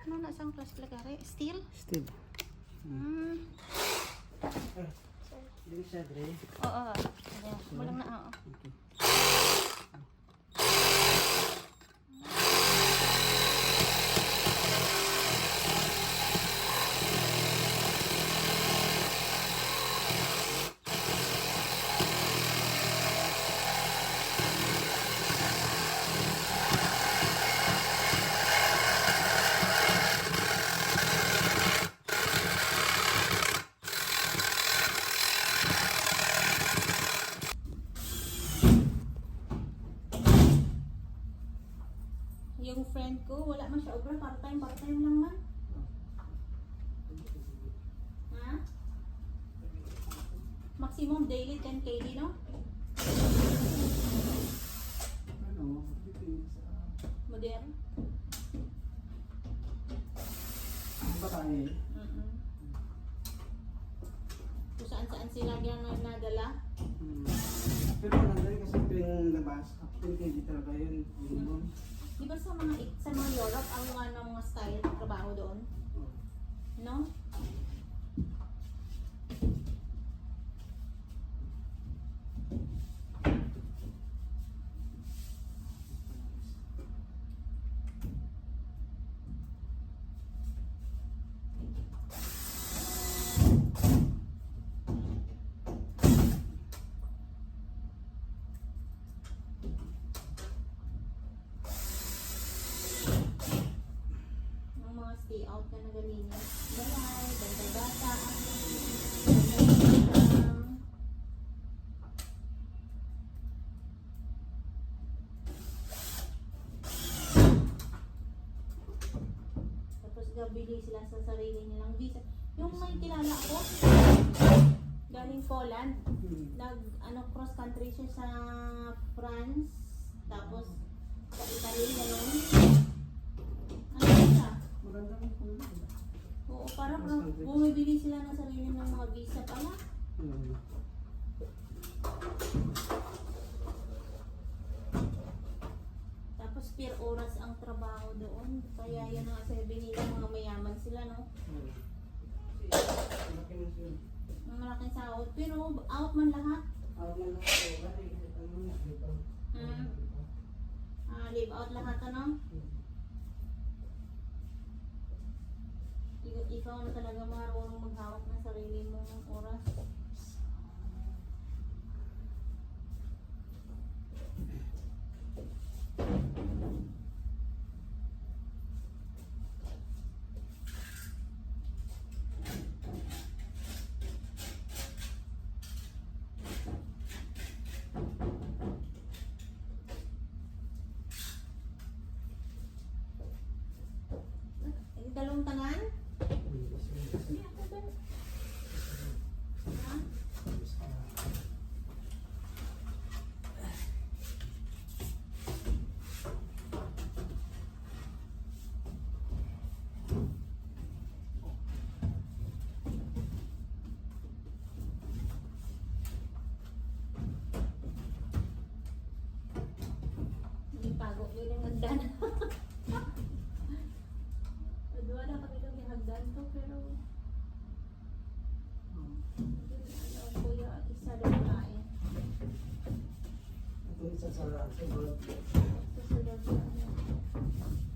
Ano na sang class lagari? Steel? Steel. Hindi siya, Dre. Oo. Walang na, oo. Okay. Yung friend ko, wala man siya obra, part-time lang man. Ha? Maximum daily 10 KD, no? Ano? Depende sa... Modern? Babae. Kung saan-saan sila nadala. Pero maganda kasi tuwing labas, 10 kg talaga yun. Di ba sa mga Europe, ang mga style trabaho doon? No? Stay out ka na ganinis. Balay, bantay bata. Tapos gabili sila sa sarili nilang visa. Yung may kilala ko, galing Poland, cross country siya sa France, tapos sa Italy, gano'n. Ano siya? Magandang kulay. Oo, parang bumibili sila ng sarili ng mga visa pala. Tapos per oras ang trabaho doon. Kaya yan ang sabi nila, mga mayaman sila, no? Ang malaking sahod. Pero out man lahat. Live out lahat, ano? Ikaw na talaga marunong maghawak ng sarili mong oras. Dalawang tangan? Hindi pago yun yung hagdan. Dua na kami lang yung hagdan to, pero ano, kuya, isa lang kain. Ito isa sa loob. Susunod na ano.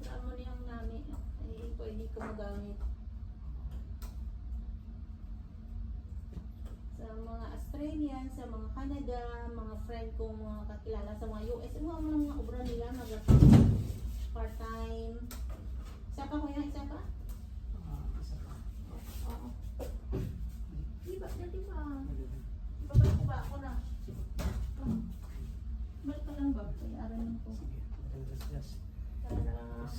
Saan mo na yung nami, ay pwede ko magamit. Sa mga Australian, sa mga Canada, mga friend kong mga kakilala sa mga US, mga obra nila, part-time. Isa pa kuya, isa pa? Isa pa. Oo. Diba, diba? Babalik ko ba ako na? Balik ka lang ba? Kaya aranin ko. Sige. Yes. Para...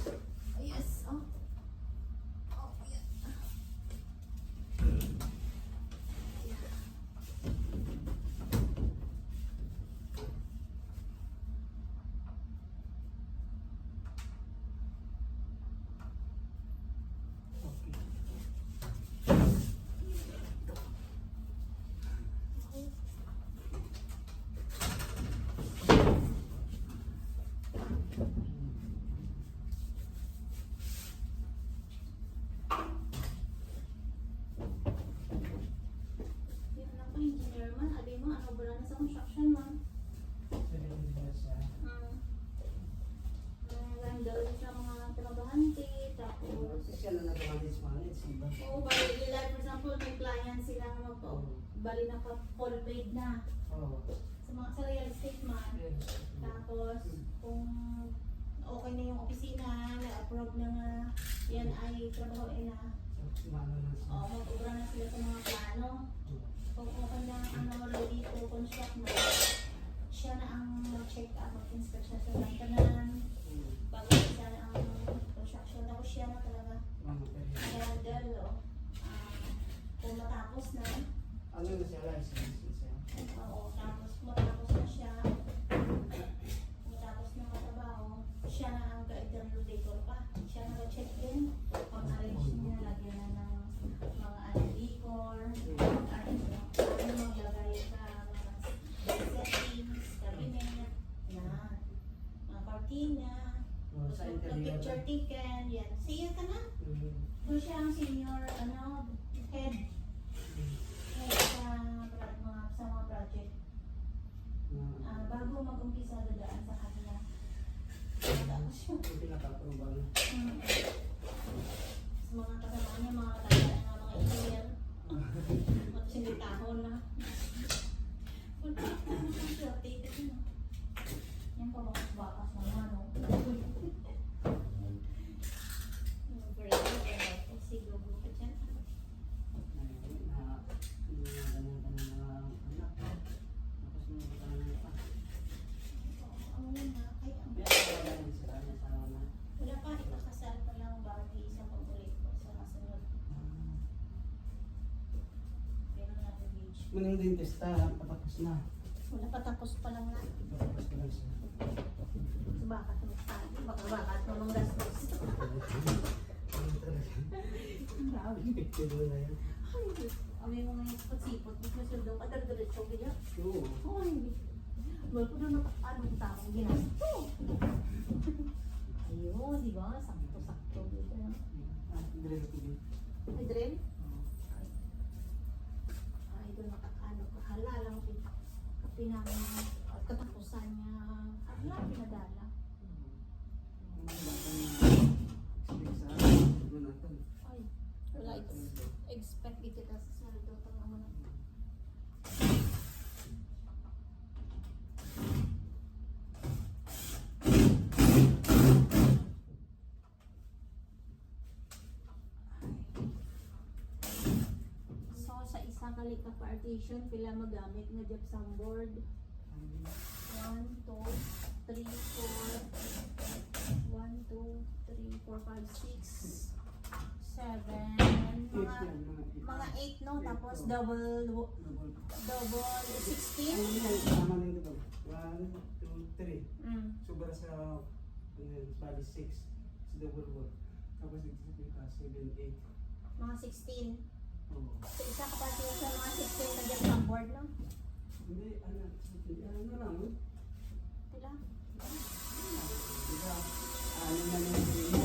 Yes, oh. Oh, yeah. Iba. Oo, bali, like for example, may client silang bali na pa full paid na Oo. sa real estate man. Tapos, kung okay na yung opisina, na-approve na nga, yan ay trabahoin na. Sumama na siya. O, mag-ubra na sila sa mga plano. Kung okay na ang ready to construct na, siya na ang mag-check up, mag-inspection sa lantanan, bago siya na ang construction. Tapos siya na talaga. Handle, kung matapos na, Ano na siya? License na siya? oo, tapos matapos na siya, matapos na matrabaho, siya na ang ka-interrogator pa. Siya na mag-check din, pag-arrange niya, lagyan na ng mga decor, arrange na, ano maglagay sa mga settings, cabinet, yan, mga cortina, Oh, sa interior. picture taken, yan. Siya ka na? Doon siya ang senior, head sa mga project. Bago mag-umpisa, dadaan sa kanila. Tapos yun. Buti nakapurubang. Sa mga kasama niya, mga katanda na mga engineer. At sinitahon na. Kung ano kang updated yun. Yan pa mga bakas na yan, no? Wala pa, ikakasal pa lang bagi sa pag-ulit ko sa kasunod. Pero na-engage. Manang dentista, patapos na. Wala pa, tapos pa lang na. Patapos pa lang siya. Bakat mo tayo. Baka bakat mo nung gastos. Ang dami. Picture na yan. Ay, awi mo ngayon sa pagsipot. Di ka sundo ka, dara-diretso gila. Oo. Ay, wala ko na anong tamang ginasto. Ayun, di ba? Sakto-sakto dito. Drill ko din. Ay, drill? Ay, doon nakakano ko. Hala lang pinang katapusan niya. Hala, pinadala. Ay, wala expect kita sa saldo. Tanga mo na. So, sa isa ka partition, pila magamit nga gypsum board. 1, 2, 3, 4 1, 2, 3, 4, 5, 6 7 mga 8 no, tapos double 16. Tama na ito. 1, 2, 3. Sobra sa bali 6. Sa double wall. Tapos ito sa 7, 8. Mga 16. Oo. Sa isa ka partition sa mga 16 na gypsum board no? Hindi, ano lang. Pila? Diba, ano na yung primo.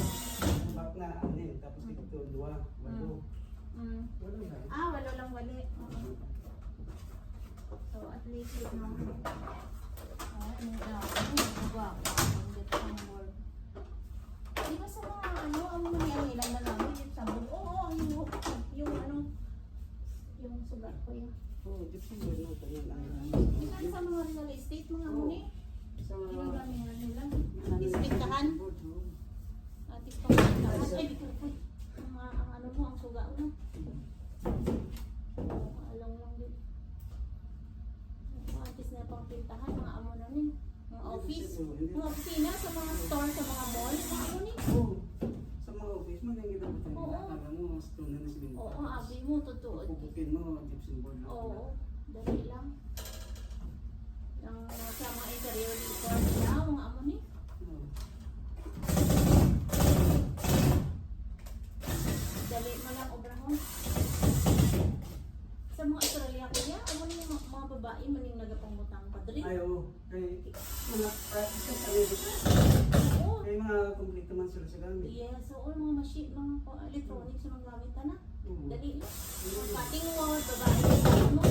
Back na, anin. Tapos ito, 2, 8. Wala lang. Wala lang wali. So, at least it no. Ang gypsum board. Di ba sa mga ang mga nilang na namin gypsum board? Oo, yung sugat ko yun. Oo, gypsum board na ito. Yan sa mga real estate, mga muni. Sa mga... Ginagamihan nila. Ispektahan. At ispektahan. Ay, bikupoy. Ang ano mo, ang suga mo. Alam lang din. Atis na pang pintahan, mga amo na rin. Mga office. Mga opisina, sa mga store, sa mga mall. Mga amo ni. Oo. Sa mga office mo, nangyayin dapat yung nakaka mo, stone na sila. Oo, abi mo, totoo. Pupukin mo, gypsum board lang. Oo, dali lang. Ang sa mga interior decor nila, mga amo ni. Dali mo lang obrahon. Sa mga Australia kuya, amo ni mga babae maning nagapangutang padri. Ay, oo. Kay mga practice kami dito. Oo. Kay mga complete man sila sa gamit. Yes, oo, mga machine, mga electronics na gamit na. Oo. Dali lang. Mga cutting wall, babae mo.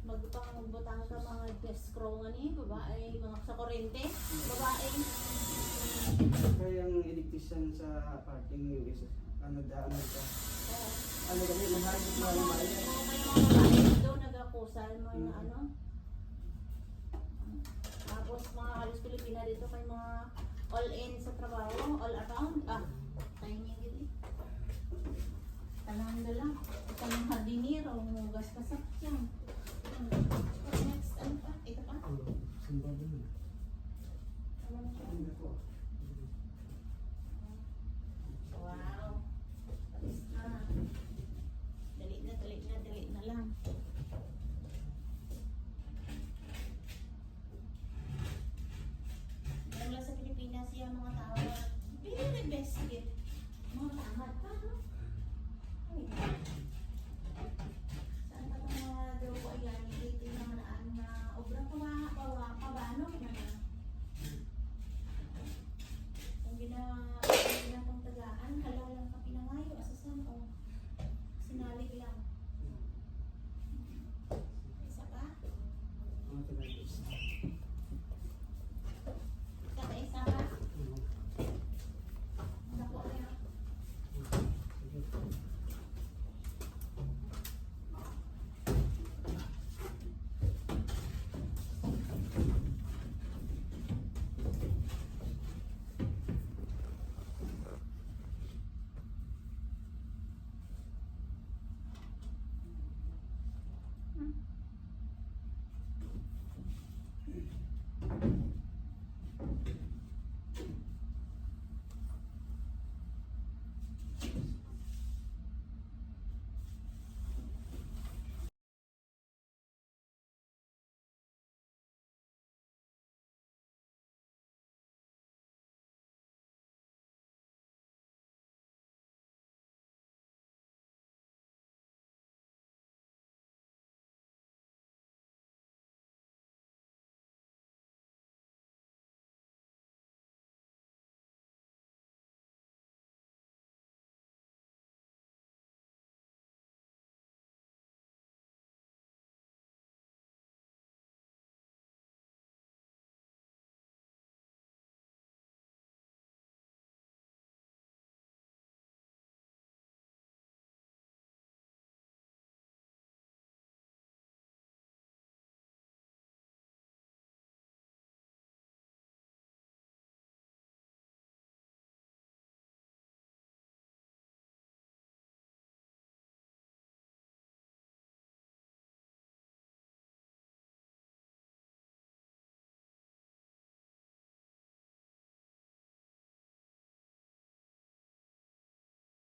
Magbutang ka mga desk scroll nga ni, babae, mga sa kurente, babae. Kaya ang electrician sa parting yung isa, Kanada, Amerika. Oo. Ano kami, mahal yung mga bayan. May mga babae doon nag-akusal, mga ano. Tapos mga halos Pilipina dito kay mga all in sa trabaho, all around. Timing gini. Talang dala. Ito ng hardinero, mugas ka sa yan. Next, ano pa? Ito pa? Simba din. Ano na siya? Ano ko?